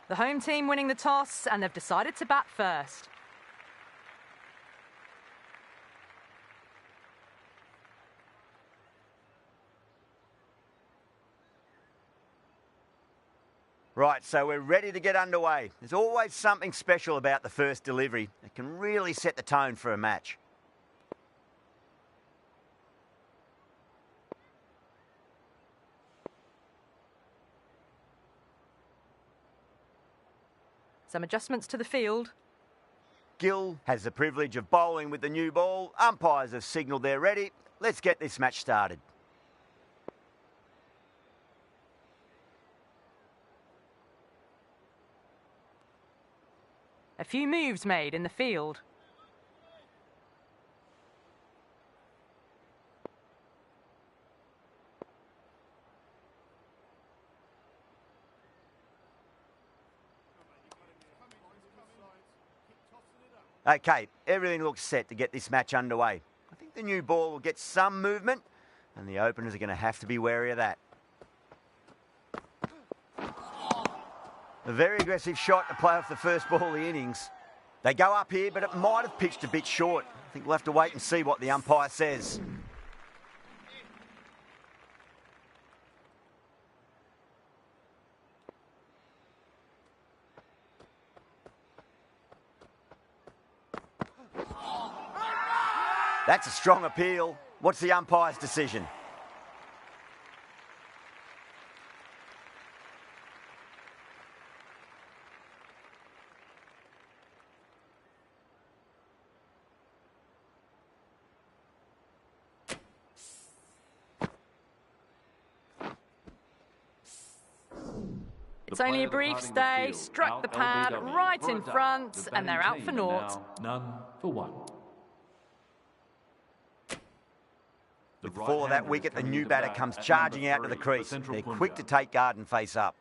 The home team winning the toss, and they've decided to bat first. Right, so we're ready to get underway. There's always something special about the first delivery. It can really set the tone for a match. Some adjustments to the field. Gill has the privilege of bowling with the new ball. Umpires have signalled they're ready. Let's get this match started. A few moves made in the field. Okay, everything looks set to get this match underway. I think the new ball will get some movement, and the openers are going to have to be wary of that. A very aggressive shot to play off the first ball of the innings. They go up here, but it might have pitched a bit short. I think we'll have to wait and see what the umpire says. That's a strong appeal. What's the umpire's decision? It's only a brief stay, struck the pad right in front, and they're out for naught. None for one. Before that wicket, the new batter comes charging out to the crease. They're quick to take guard and face up.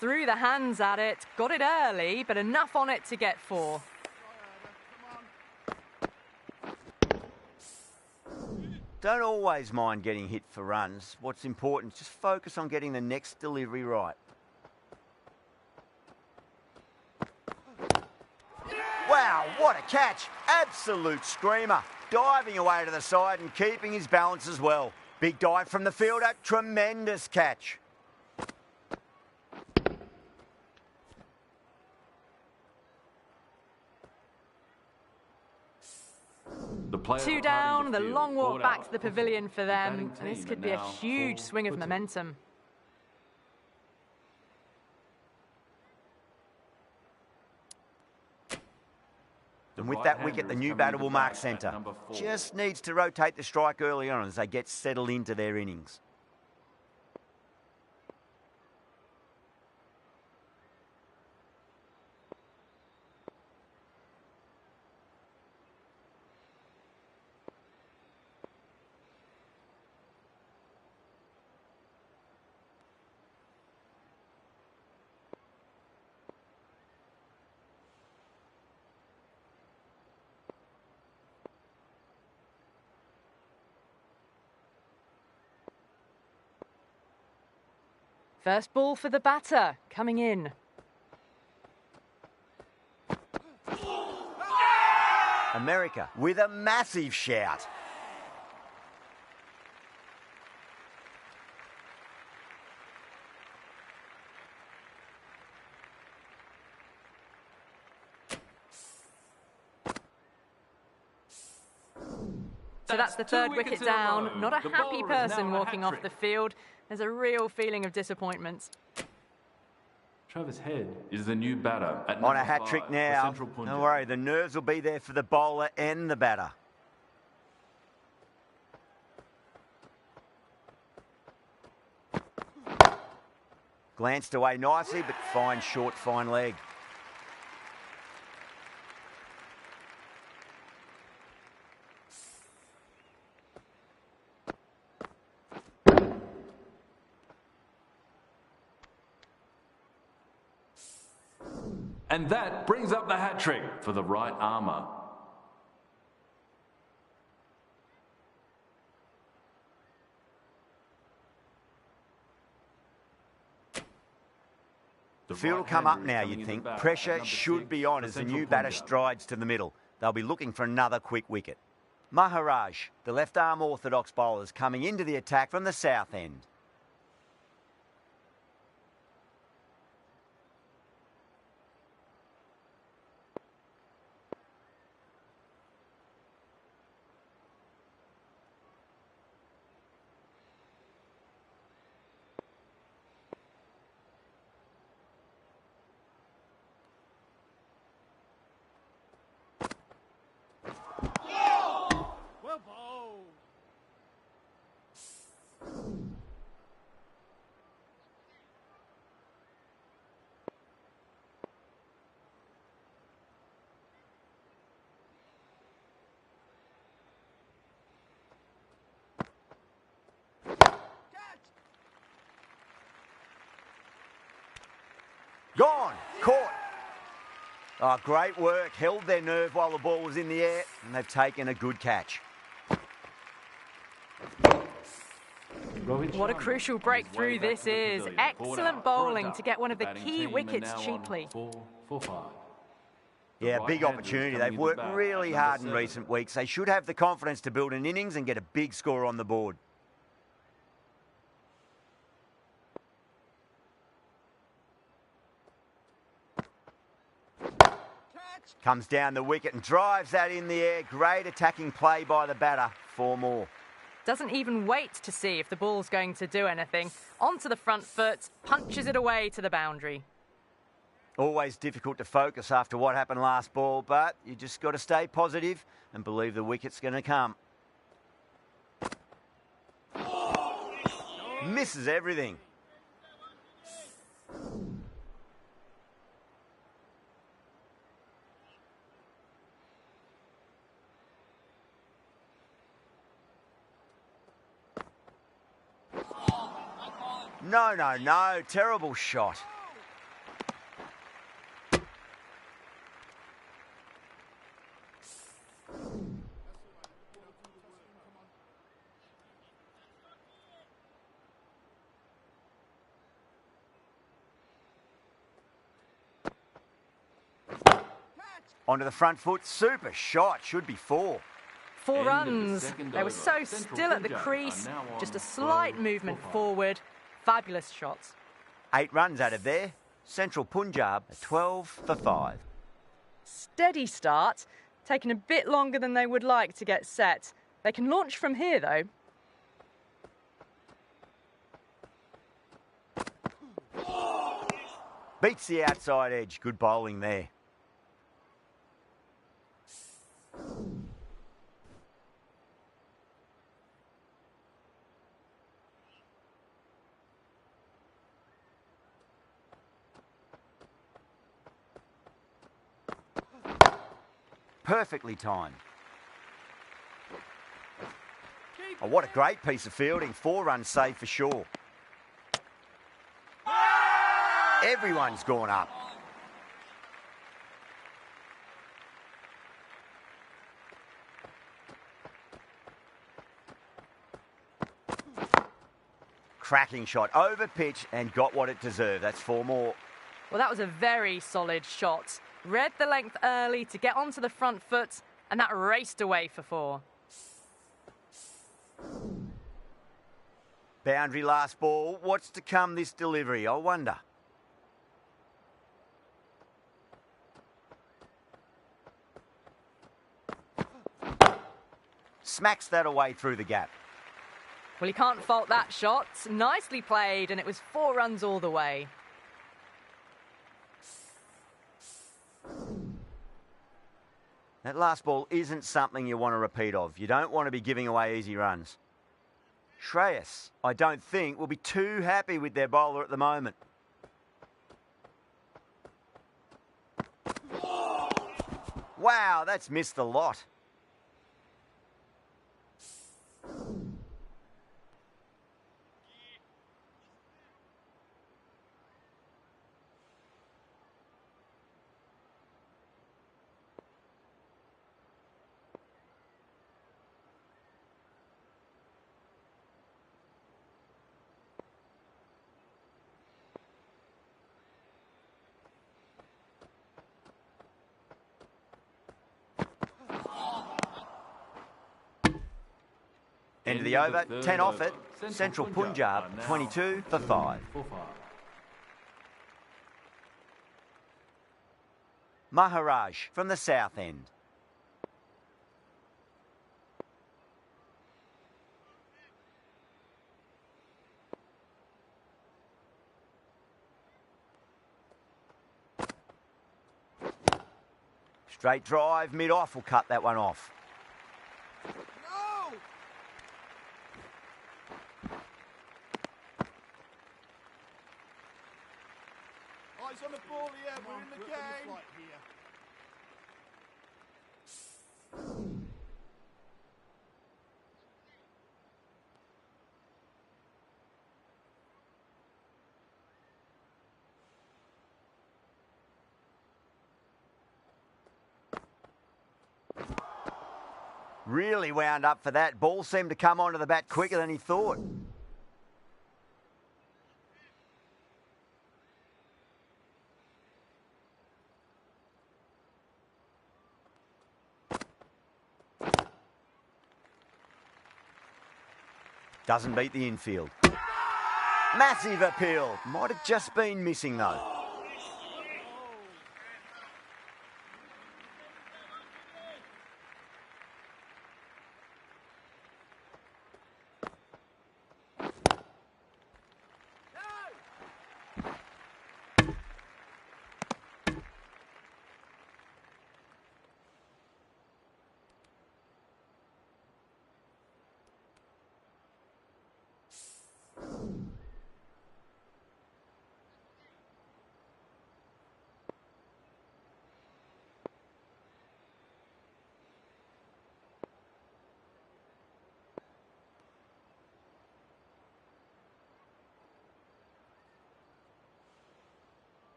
Threw the hands at it, got it early, but enough on it to get 4. Don't always mind getting hit for runs. What's important is just focus on getting the next delivery right. Wow, what a catch. Absolute screamer. Diving away to the side and keeping his balance as well. Big dive from the fielder. Tremendous catch. Two down, the long walk back to the pavilion for them, and this could be a huge swing of momentum. And with that wicket, the new batter will mark centre. Just needs to rotate the strike early on as they get settled into their innings. First ball for the batter, coming in. America with a massive shout. So that's the third wicket down. Not a happy person walking off the field. There's a real feeling of disappointment. Travis Head is the new batter at On a hat-trick now. Don't worry, the nerves will be there for the bowler and the batter. Glanced away nicely, but fine short, fine leg. And that brings up the hat trick for the right armour. The field will come up now, you'd think. Pressure should be on as the new batter strides to the middle. They'll be looking for another quick wicket. Maharaj, the left-arm orthodox bowlers, coming into the attack from the south end. Gone, caught. Oh, great work. Held their nerve while the ball was in the air, and they've taken a good catch. What a crucial breakthrough this is. Excellent bowling to get one of the key wickets cheaply. Yeah, big opportunity. They've worked really hard in recent weeks. They should have the confidence to build an innings and get a big score on the board. Comes down the wicket and drives that in the air. Great attacking play by the batter. 4 more. Doesn't even wait to see if the ball's going to do anything. Onto the front foot, punches it away to the boundary. Always difficult to focus after what happened last ball, but you just got to stay positive and believe the wicket's going to come. Misses everything. No. Terrible shot. Onto the front foot. Super shot. Should be 4. 4 runs. They were so still at the crease. Just a slight movement forward. Fabulous shots. 8 runs out of there. Central Punjab, 12 for 5. Steady start. Taking a bit longer than they would like to get set. They can launch from here, though. Beats the outside edge. Good bowling there. Perfectly timed. Oh, what a great piece of fielding. 4 runs saved for sure. Everyone's gone up. Cracking shot. Over pitch and got what it deserved. That's 4 more. Well, that was a very solid shot. Read the length early to get onto the front foot, and that raced away for 4. Boundary last ball. What's to come this delivery, I wonder. Smacks that away through the gap. Well, you can't fault that shot. Nicely played, and it was 4 runs all the way. That last ball isn't something you want to repeat of. You don't want to be giving away easy runs. Shreyas, I don't think, will be too happy with their bowler at the moment. Wow, that's missed a lot. End of the over, 10 off it. Central Punjab, 22 for 5. Maharaj from the south end. Straight drive, mid-off will cut that one off. No! Eyes on the ball here, we're in the game. Really wound up for that. Ball seemed to come onto the bat quicker than he thought. Doesn't beat the infield. Massive appeal. Might have just been missing though.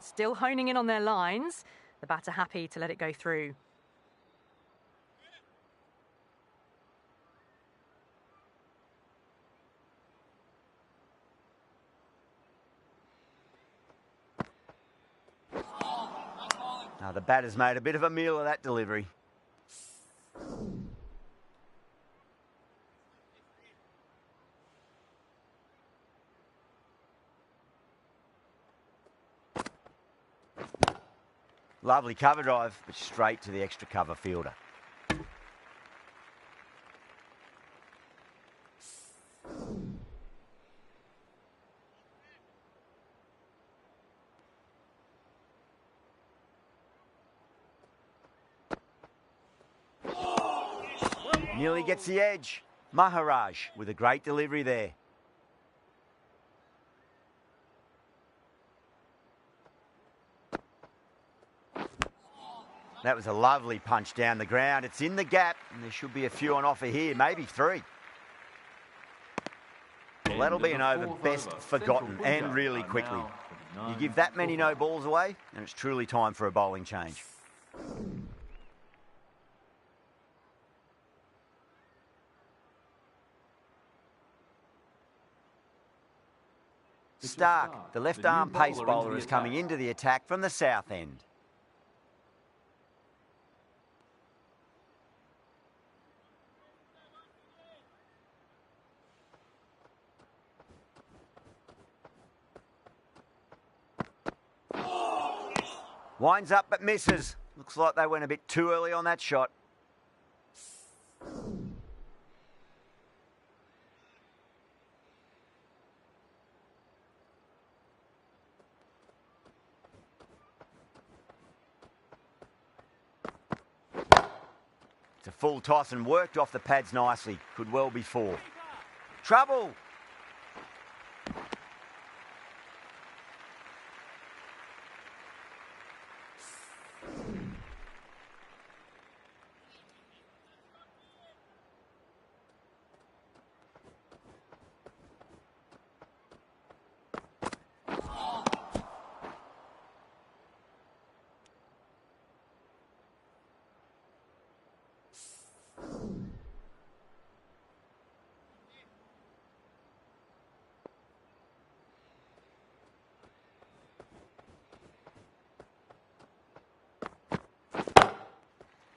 Still honing in on their lines. The batter happy to let it go through. Now the batter's made a bit of a meal of that delivery. Lovely cover drive, but straight to the extra cover fielder. Nearly gets the edge. Maharaj with a great delivery there. That was a lovely punch down the ground. It's in the gap, and there should be a few on offer here, maybe 3. Well, that'll be an over best forgotten, and really quickly. You give that many no balls away, and it's truly time for a bowling change. Stark, the left-arm pace bowler, is coming into the attack from the south end. Winds up but misses. Looks like they went a bit too early on that shot. It's a full toss and worked off the pads nicely. Could well be 4. Trouble!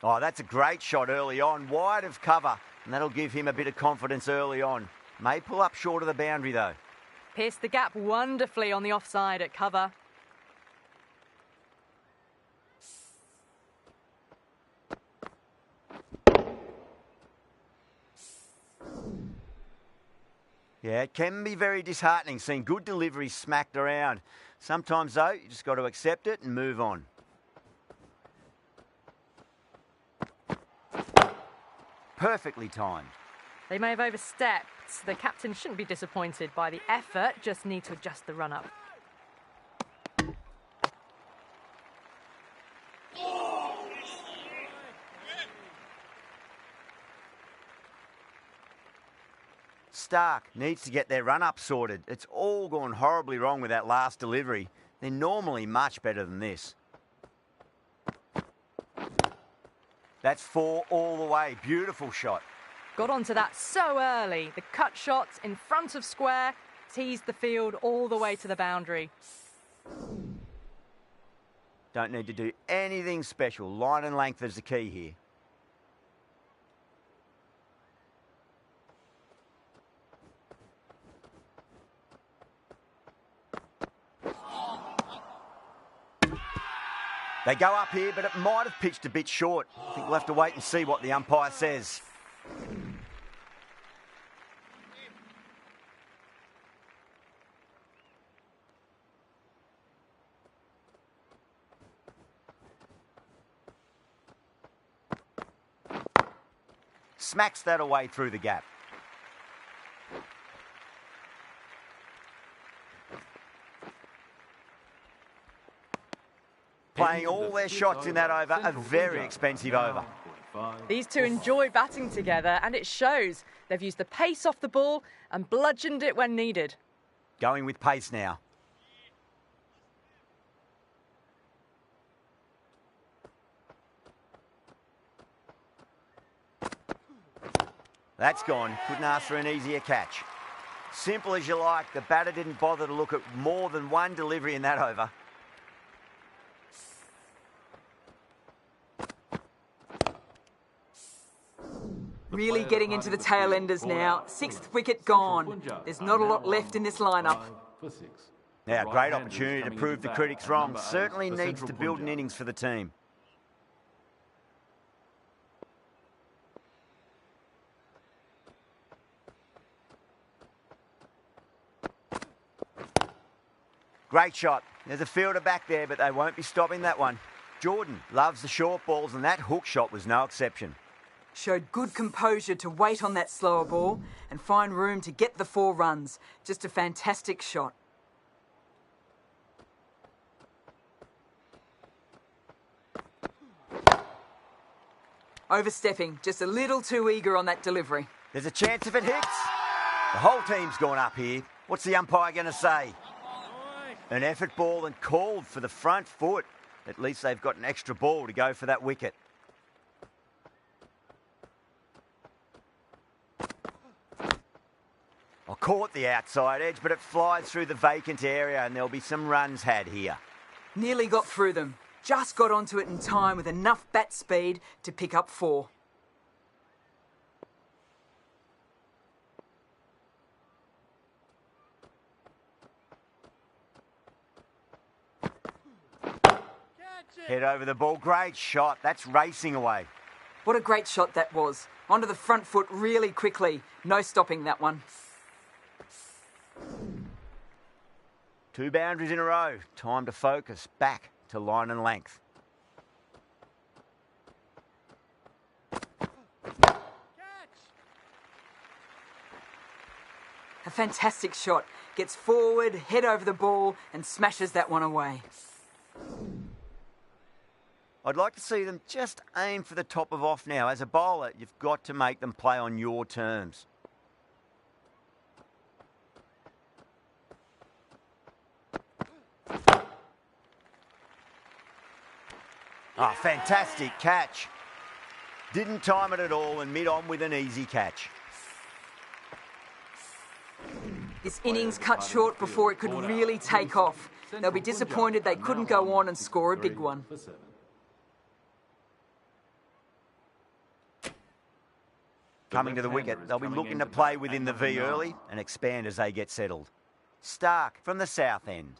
Oh, that's a great shot early on, wide of cover, and that'll give him a bit of confidence early on. May pull up short of the boundary, though. Pierced the gap wonderfully on the offside at cover. Yeah, it can be very disheartening seeing good deliveries smacked around. Sometimes, though, you just got to accept it and move on. Perfectly timed. They may have overstepped. The captain shouldn't be disappointed by the effort, just need to adjust the run-up. Stark needs to get their run-up sorted. It's all gone horribly wrong with that last delivery. They're normally much better than this. That's 4 all the way. Beautiful shot. Got onto that so early. The cut shot in front of square, teased the field all the way to the boundary. Don't need to do anything special. Line and length is the key here. They go up here, but it might have pitched a bit short. I think we'll have to wait and see what the umpire says. Smacks that away through the gap. Playing all their shots in that over, a very expensive over. These two enjoy batting together, and it shows. They've used the pace off the ball and bludgeoned it when needed. Going with pace now. That's gone. Couldn't ask for an easier catch. Simple as you like. The batter didn't bother to look at more than one delivery in that over. Really getting into the tail enders now. 6th wicket gone. There's not a lot left in this lineup. Now, great opportunity to prove the critics wrong. Certainly needs to build an innings for the team. Great shot. There's a fielder back there, but they won't be stopping that one. Jordan loves the short balls, and that hook shot was no exception. Showed good composure to wait on that slower ball and find room to get the 4 runs. Just a fantastic shot. Overstepping, just a little too eager on that delivery. There's a chance if it hits. The whole team's gone up here. What's the umpire going to say? An effort ball and called for the front foot. At least they've got an extra ball to go for that wicket. I caught the outside edge, but it flies through the vacant area and there'll be some runs had here. Nearly got through them. Just got onto it in time with enough bat speed to pick up 4. Head over the ball. Great shot. That's racing away. What a great shot that was. Onto the front foot really quickly. No stopping that one. 2 boundaries in a row. Time to focus. Back to line and length. A fantastic shot. Gets forward, head over the ball, and smashes that one away. I'd like to see them just aim for the top of off now. As a bowler, you've got to make them play on your terms. Ah, fantastic catch. Didn't time it at all and mid-on with an easy catch. This innings cut short before it could really take off. They'll be disappointed they couldn't go on and score a big one. Coming to the wicket, they'll be looking to play within the V early and expand as they get settled. Stark from the south end.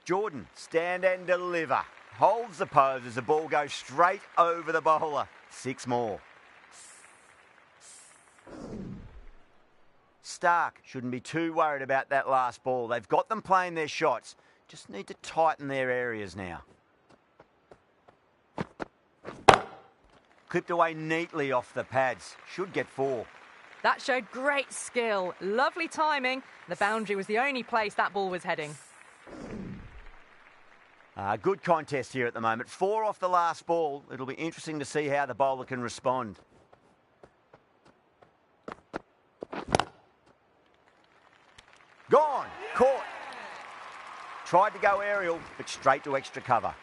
Jordan, stand and deliver. Holds the pose as the ball goes straight over the bowler. 6 more. Stark shouldn't be too worried about that last ball. They've got them playing their shots. Just need to tighten their areas now. Clipped away neatly off the pads. Should get 4. That showed great skill. Lovely timing. The boundary was the only place that ball was heading. Good contest here at the moment. 4 off the last ball. It'll be interesting to see how the bowler can respond. Gone. Caught. Tried to go aerial, but straight to extra cover.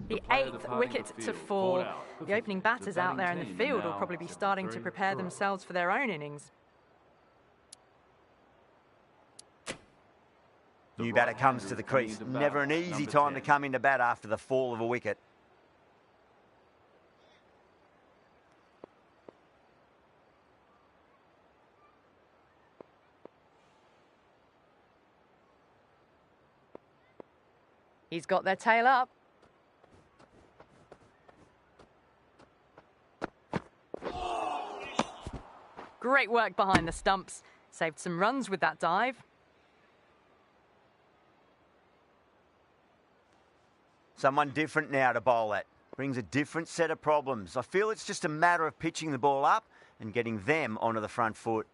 The 8th wicket to fall. The opening batters out there in the field will probably be starting to prepare themselves for their own innings. New batter comes to the crease. Never an easy time to come into bat after the fall of a wicket. He's got their tail up. Great work behind the stumps. Saved some runs with that dive. Someone different now to bowl at. Brings a different set of problems. I feel it's just a matter of pitching the ball up and getting them onto the front foot.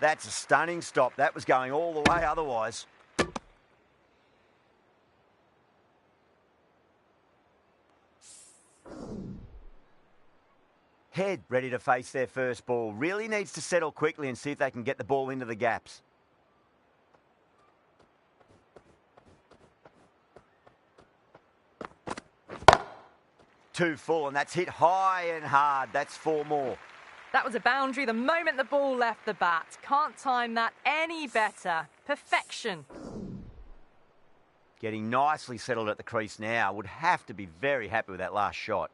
That's a stunning stop. That was going all the way otherwise. Head ready to face their first ball. Really needs to settle quickly and see if they can get the ball into the gaps. Two full, and that's hit high and hard. That's 4 more. That was a boundary the moment the ball left the bat. Can't time that any better. Perfection. Getting nicely settled at the crease now. Would have to be very happy with that last shot.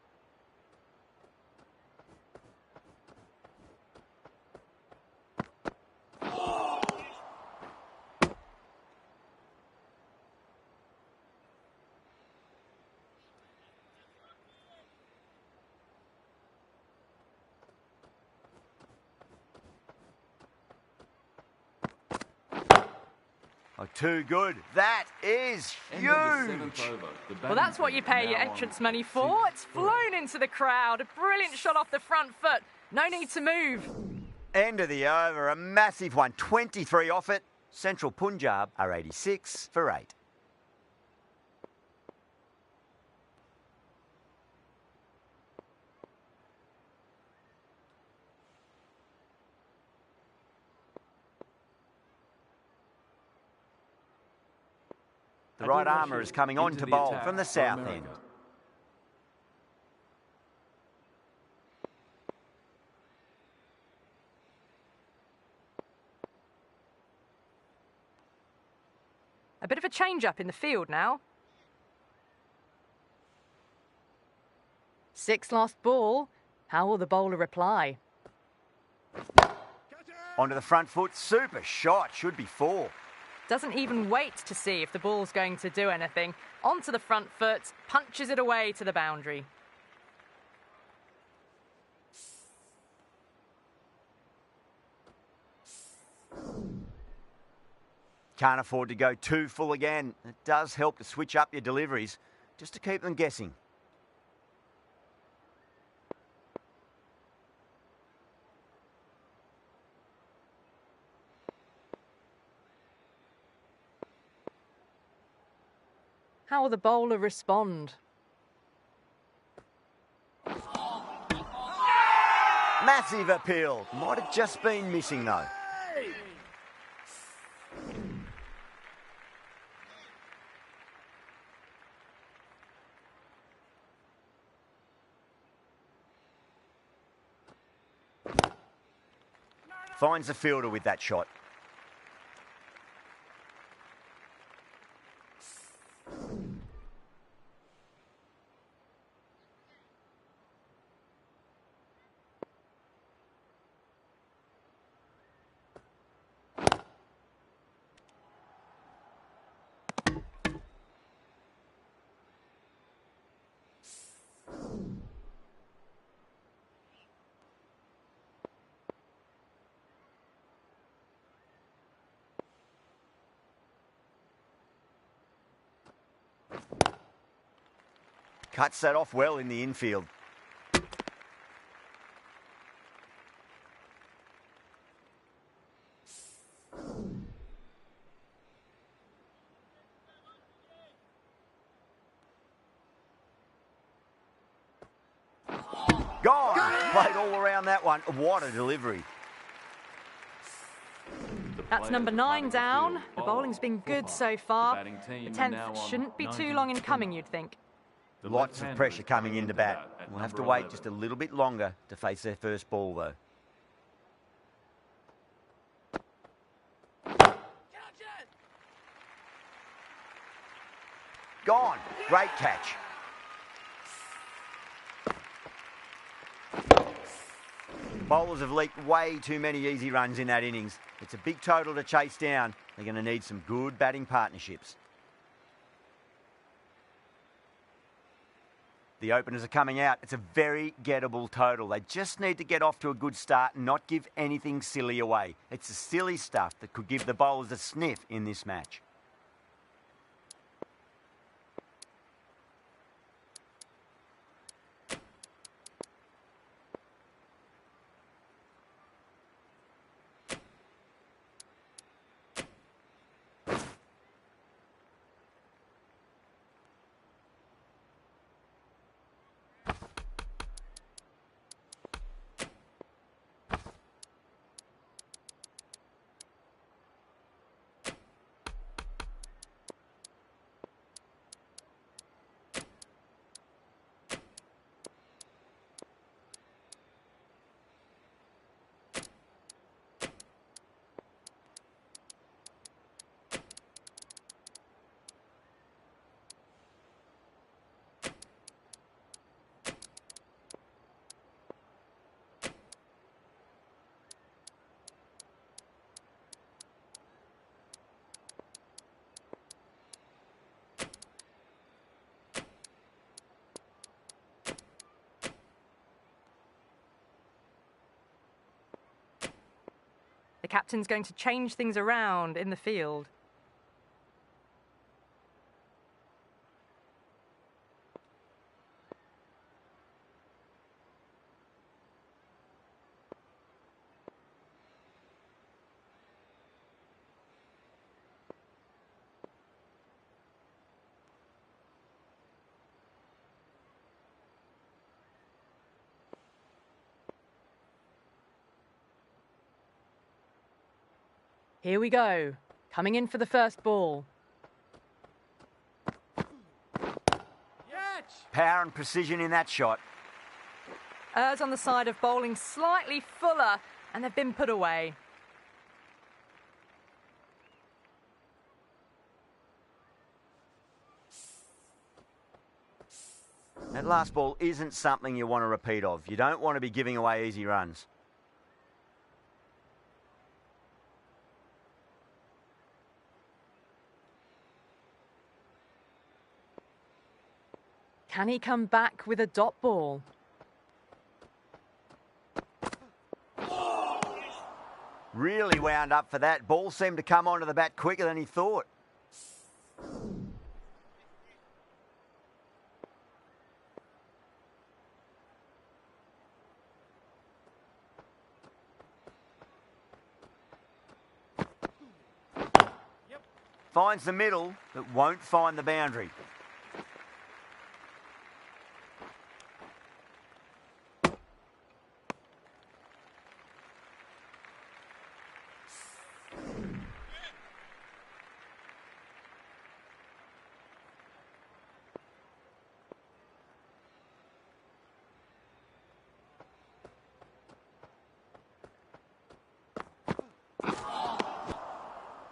Oh, too good. That is huge. Well, that's what you pay your entrance money for. It's flown into the crowd. A brilliant shot off the front foot. No need to move. End of the over. A massive one. 23 off it. Central Punjab are 86 for 8. The right armour is coming on to bowl from the south end. A bit of a change-up in the field now. 6 last ball. How will the bowler reply? Onto the front foot. Super shot. Should be 4. Doesn't even wait to see if the ball's going to do anything. Onto the front foot, punches it away to the boundary. Can't afford to go too full again. It does help to switch up your deliveries, just to keep them guessing. How will the bowler respond? Massive appeal. Might have just been missing though. Finds the fielder with that shot. Cuts that off well in the infield. Gone! Played all around that one. What a delivery. That's number 9 down. The bowling's been good so far. The 10th shouldn't be too long in coming, you'd think. Lots of pressure coming into bat. We'll have to wait just a little bit longer to face their first ball, though. Gone. Great catch. Bowlers have leaked way too many easy runs in that innings. It's a big total to chase down. They're going to need some good batting partnerships. The openers are coming out. It's a very gettable total. They just need to get off to a good start and not give anything silly away. It's the silly stuff that could give the bowlers a sniff in this match. The captain's going to change things around in the field. Here we go. Coming in for the first ball. Power and precision in that shot. Errs on the side of bowling slightly fuller, and they've been put away. That last ball isn't something you want to repeat of. You don't want to be giving away easy runs. Can he come back with a dot ball? Really wound up for that. Ball seemed to come onto the bat quicker than he thought. Finds the middle, but won't find the boundary.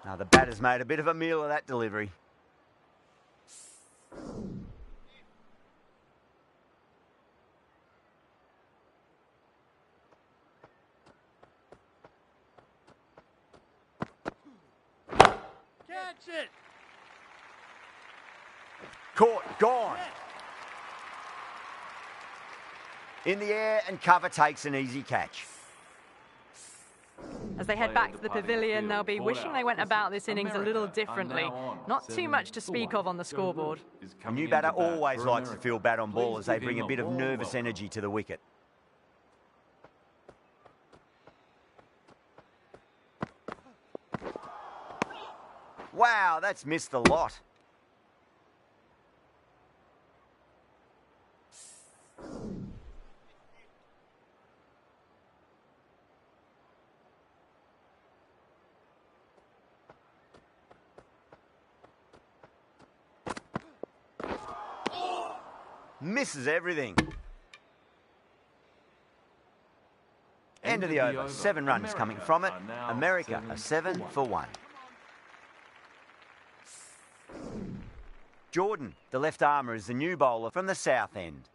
Now the batter's made a bit of a meal of that delivery. Catch it! Caught, gone. In the air and cover takes an easy catch. As they head back to the pavilion, they'll be wishing they went about this innings a little differently. Not too much to speak of on the scoreboard. A new batter always likes to feel bat on ball as they bring a bit of nervous energy to the wicket. Wow, that's missed a lot. Misses everything. End of the over. 7 runs coming from it. America are 7 for 1. Jordan, the left armour, is the new bowler from the south end.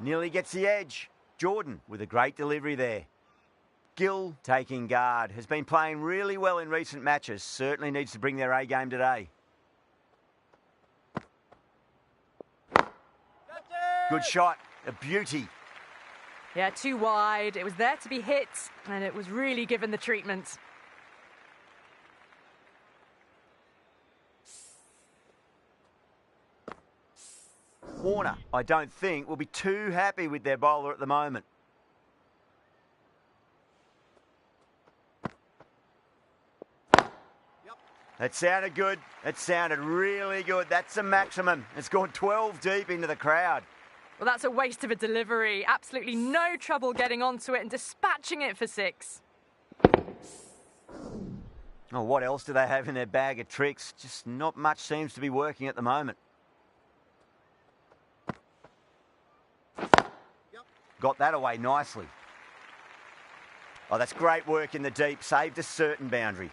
Nearly gets the edge. Jordan with a great delivery there. Gill taking guard. Has been playing really well in recent matches. Certainly needs to bring their A game today. Good shot. A beauty. Yeah, too wide. It was there to be hit, and it was really given the treatment. Warner, I don't think, will be too happy with their bowler at the moment. That sounded good. It sounded really good. That's a maximum. It's gone 12 deep into the crowd. Well, that's a waste of a delivery. Absolutely no trouble getting onto it and dispatching it for 6. Oh, what else do they have in their bag of tricks? Just not much seems to be working at the moment. Got that away nicely. Oh, that's great work in the deep. Saved a certain boundary.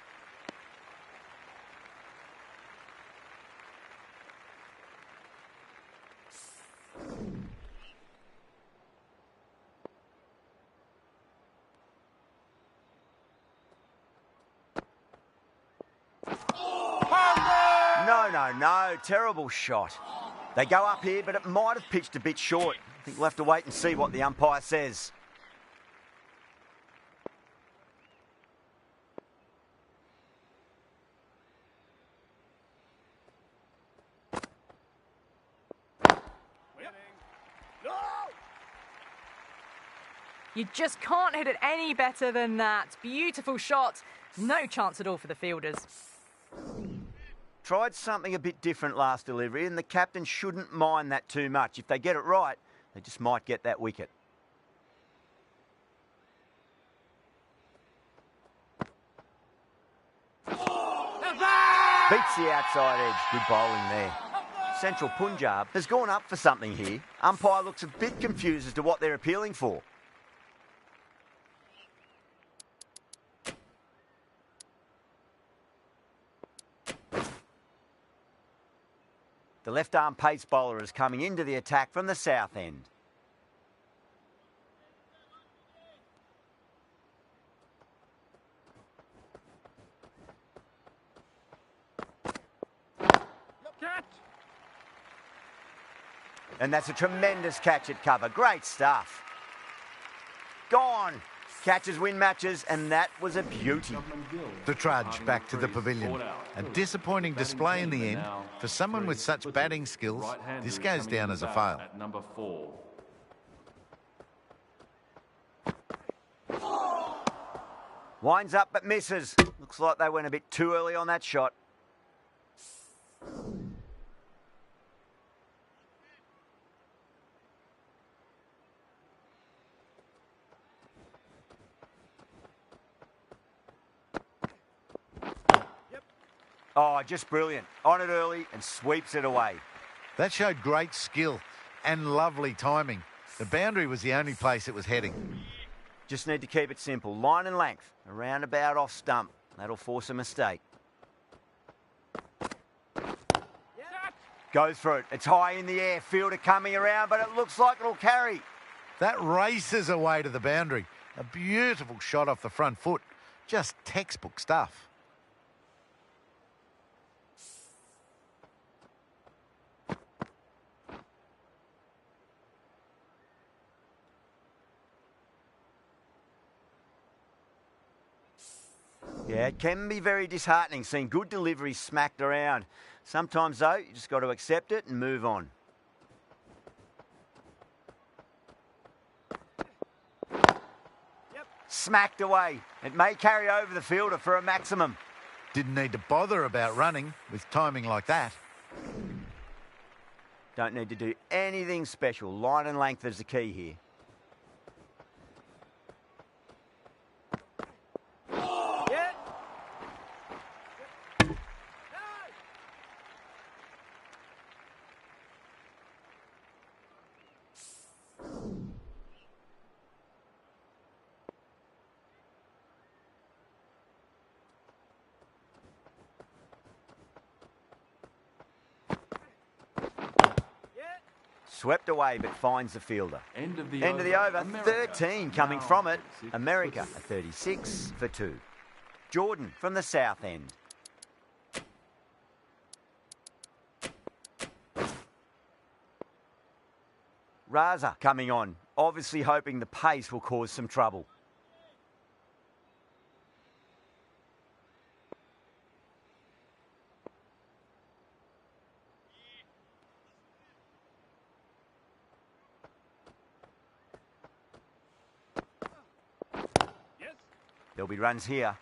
No. Terrible shot. They go up here, but it might have pitched a bit short. I think we'll have to wait and see what the umpire says. You just can't hit it any better than that. Beautiful shot. No chance at all for the fielders. Tried something a bit different last delivery, and the captain shouldn't mind that too much. If they get it right, they just might get that wicket. Beats the outside edge. Good bowling there. Central Punjab has gone up for something here. Umpire looks a bit confused as to what they're appealing for. The left-arm pace bowler is coming into the attack from the south end. And that's a tremendous catch at cover. Great stuff. Gone. Catches win matches, and that was a beauty. The trudge back to the pavilion. A disappointing display in the end. For someone with such batting skills, this goes down as a fail. At number 4. Winds up but misses. Looks like they went a bit too early on that shot. Oh, just brilliant. On it early and sweeps it away. That showed great skill and lovely timing. The boundary was the only place it was heading. Just need to keep it simple. Line and length. Around about off stump. That'll force a mistake. Goes for it. It's high in the air. Fielder coming around, but it looks like it'll carry. That races away to the boundary. A beautiful shot off the front foot. Just textbook stuff. Yeah, it can be very disheartening seeing good deliveries smacked around. Sometimes, though, you just got to accept it and move on. Smacked away. It may carry over the fielder for a maximum. Didn't need to bother about running with timing like that. Don't need to do anything special. Line and length is the key here. Swept away, but finds the fielder. End of the over. America. 13 coming from it. America, a 36 for 2. Jordan from the south end. Raza coming on, obviously hoping the pace will cause some trouble. There'll be runs here.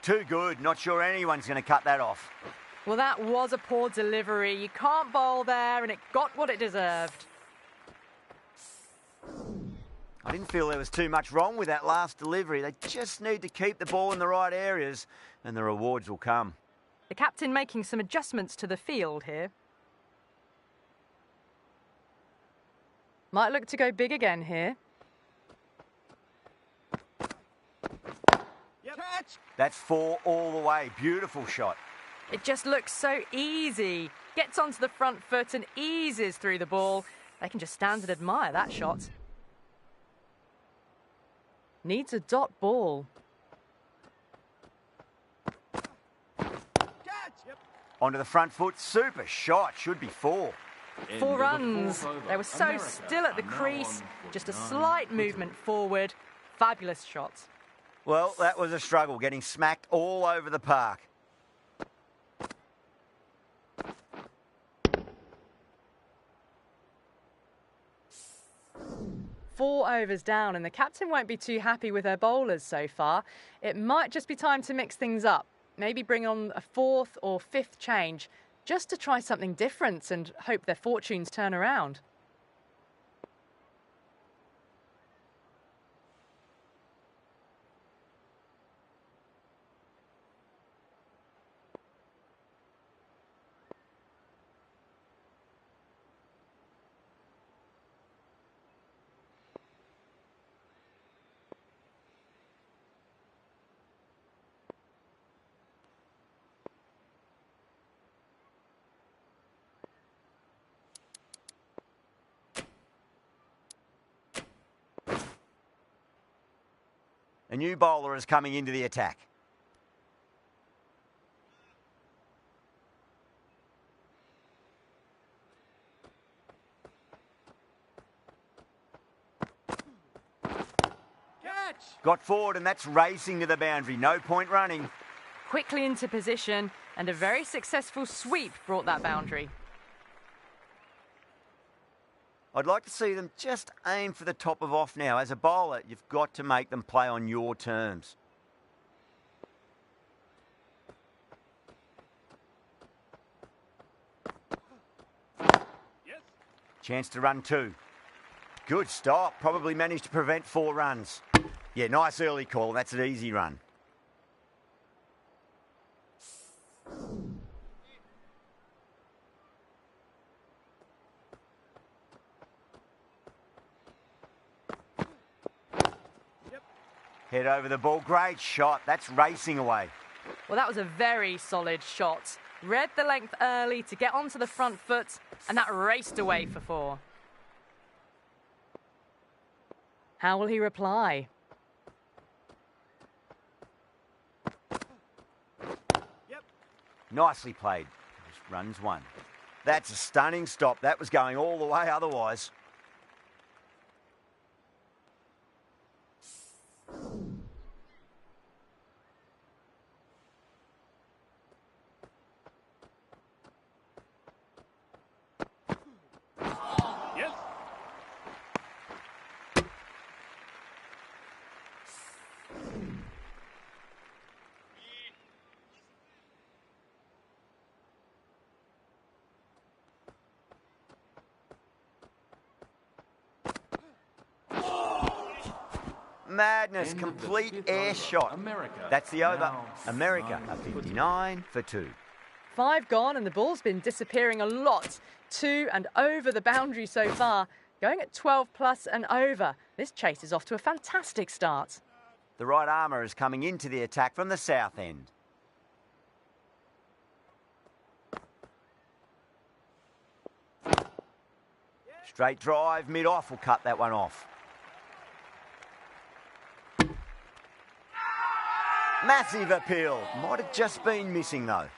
Too good. Not sure anyone's going to cut that off. Well, that was a poor delivery. You can't bowl there, and it got what it deserved. I didn't feel there was too much wrong with that last delivery. They just need to keep the ball in the right areas, and the rewards will come. The captain making some adjustments to the field here. Might look to go big again here. That's 4 all the way. Beautiful shot. It just looks so easy. Gets onto the front foot and eases through the ball. They can just stand and admire that shot. Needs a dot ball. Onto the front foot. Super shot. Should be 4. 4 runs. They were so still at the crease. Just a slight movement forward. Fabulous shot. Well, that was a struggle, getting smacked all over the park. 4 overs down, and the captain won't be too happy with her bowlers so far. It might just be time to mix things up. Maybe bring on a 4th or 5th change, just to try something different and hope their fortunes turn around. A new bowler is coming into the attack. Catch! Got forward and that's racing to the boundary. No point running. Quickly into position, and a very successful sweep brought that boundary. I'd like to see them just aim for the top of off now. As a bowler, you've got to make them play on your terms. Yes. Chance to run 2. Good stop. Probably managed to prevent 4 runs. Yeah, nice early call. That's an easy run. Head over the ball. Great shot. That's racing away. Well, that was a very solid shot. Read the length early to get onto the front foot, and that raced away for 4. How will he reply? Yep. Nicely played. Just runs 1. That's a stunning stop. That was going all the way otherwise. Yes. Madness, End of the complete 5th air over. shot. America That's the over. now America, 9 a for 2. 59 for 2. 5 gone, and the ball's been disappearing a lot. 2 and over the boundary so far. Going at 12 plus and over. This chase is off to a fantastic start. The right armour is coming into the attack from the south end. Straight drive, mid-off will cut that one off. Massive appeal. Might have just been missing though.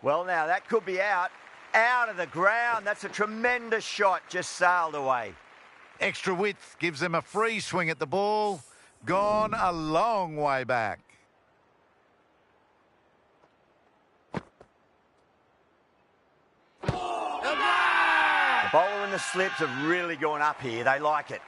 Well, now that could be out. Out of the ground. That's a tremendous shot. Just sailed away. Extra width gives them a free swing at the ball. Gone a long way back. The bowler and the slips have really gone up here. They like it.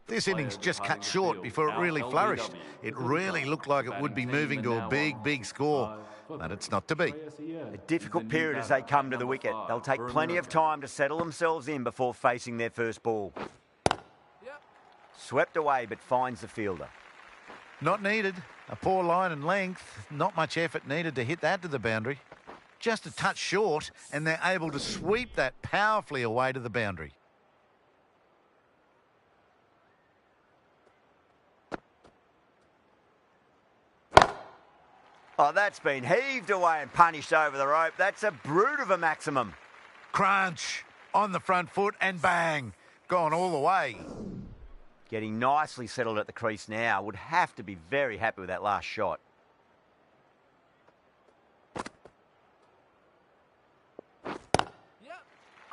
This innings just cut short before it really flourished. It really looked like it would be moving to a big, big score, but it's not to be. A difficult period as they come to the wicket. They'll take plenty of time to settle themselves in before facing their first ball. Swept away, but finds the fielder. Not needed. A poor line and length. Not much effort needed to hit that to the boundary. Just a touch short, and they're able to sweep that powerfully away to the boundary. Oh, that's been heaved away and punished over the rope. That's a brute of a maximum. Crunch on the front foot and bang. Gone all the way. Getting nicely settled at the crease now. Would have to be very happy with that last shot.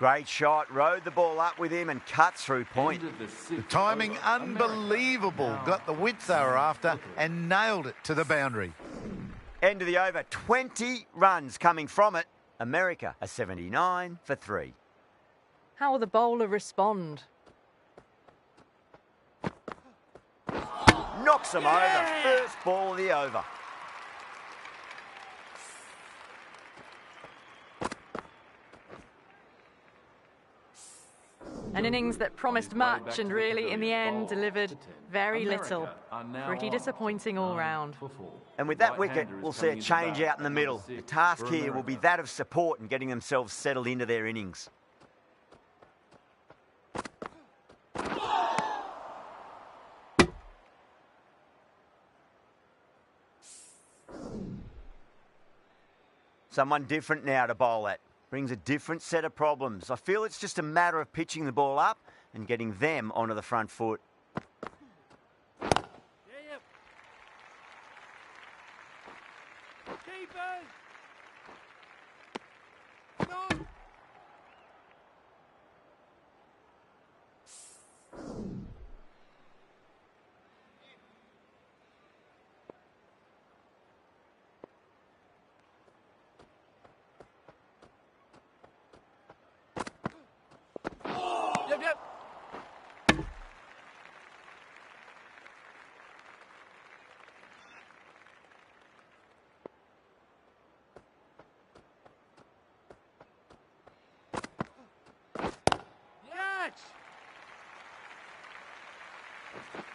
Great shot, rode the ball up with him and cut through point. The timing unbelievable. Got the width they were after and nailed it to the boundary. End of the over, 20 runs coming from it. America a 79 for 3. How will the bowler respond? Knocks them over, first ball of the over. An innings that promised much and really, in the end, delivered very little. Pretty disappointing all round. And with that wicket, we'll see a change out in the middle. The task here will be that of support and getting themselves settled into their innings. Someone different now to bowl at. Brings a different set of problems. I feel it's just a matter of pitching the ball up and getting them onto the front foot. Keepers!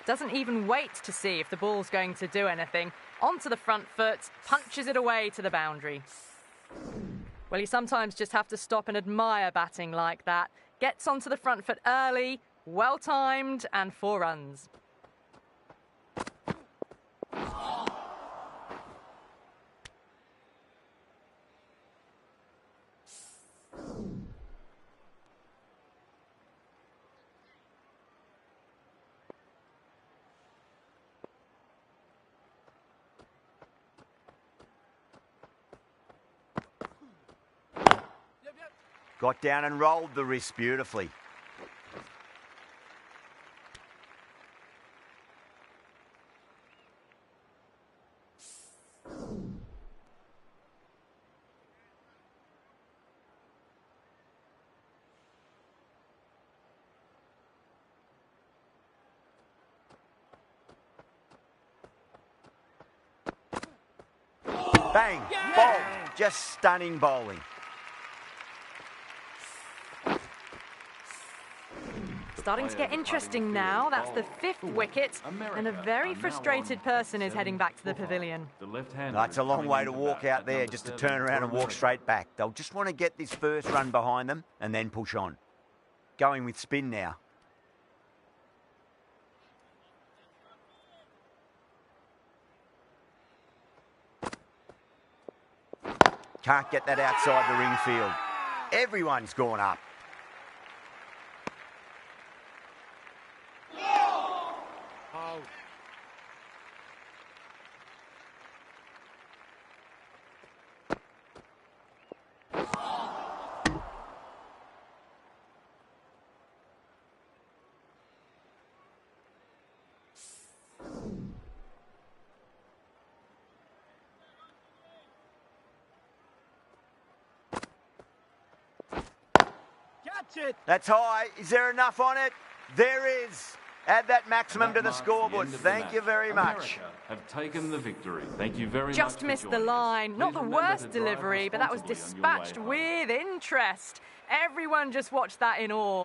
Doesn't even wait to see if the ball's going to do anything. Onto the front foot, punches it away to the boundary. Well, you sometimes just have to stop and admire batting like that. Gets onto the front foot early, well-timed, and 4 runs. Got down and rolled the wrist beautifully. Bang! Bowled. Just stunning bowling. Starting to get interesting now. That's the 5th wicket, and a very frustrated person is heading back to the pavilion. That's a long way to walk out there just to turn around and walk straight back. They'll just want to get this first run behind them and then push on. Going with spin now. Can't get that outside the ring field. Everyone's gone up. That's high. Is there enough on it? There is. Add that maximum to the scoreboard. Thank you very much. Have taken the victory. Thank you very much. Just missed the line. Not the worst delivery, but that was dispatched with interest. Everyone just watched that in awe.